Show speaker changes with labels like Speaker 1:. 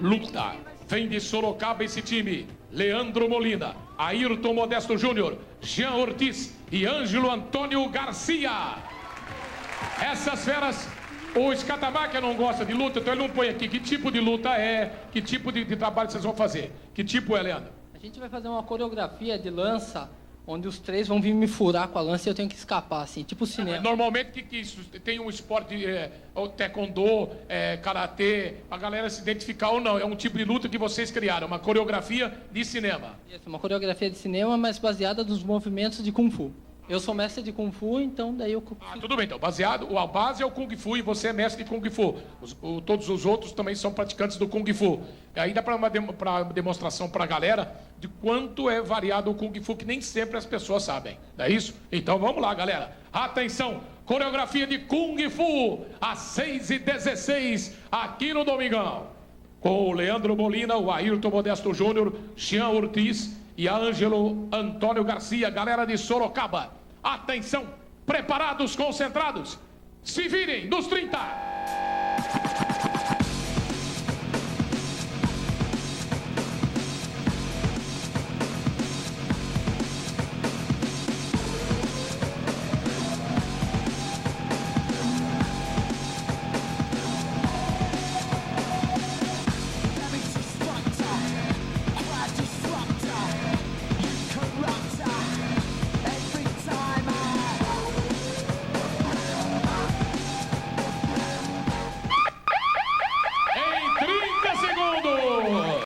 Speaker 1: luta. Vem de Sorocaba esse time. Leandro Molina, Ayrton Modesto Júnior, Jean Ortiz e Ângelo Antônio Garcia. Essas feras, o Scatamaca não gosta de luta, então ele não põe aqui que tipo de luta é, que tipo de trabalho vocês vão fazer. Que tipo é, Leandro?
Speaker 2: A gente vai fazer uma coreografia de lança, onde os três vão vir me furar com a lança e eu tenho que escapar, assim, tipo cinema.
Speaker 1: Normalmente que isso tem um esporte, o taekwondo, karatê, a galera se identificar ou não. É um tipo de luta que vocês criaram, uma coreografia de cinema.
Speaker 2: Isso, uma coreografia de cinema, mas baseada nos movimentos de Kung Fu. Eu sou mestre de Kung Fu, então daí eu...
Speaker 1: Tudo bem, então. A base é o Kung Fu e você é mestre de Kung Fu. Todos os outros também são praticantes do Kung Fu. Aí dá para uma demonstração para a galera de quanto é variado o Kung Fu, que nem sempre as pessoas sabem. Não é isso? Então vamos lá, galera. Atenção, coreografia de Kung Fu, às 6h16, aqui no Domingão. Com o Leandro Molina, o Ayrton Modesto Júnior, Jean Ortiz e a Ângelo Antônio Garcia, galera de Sorocaba. Atenção, preparados, concentrados. Se virem, dos 30.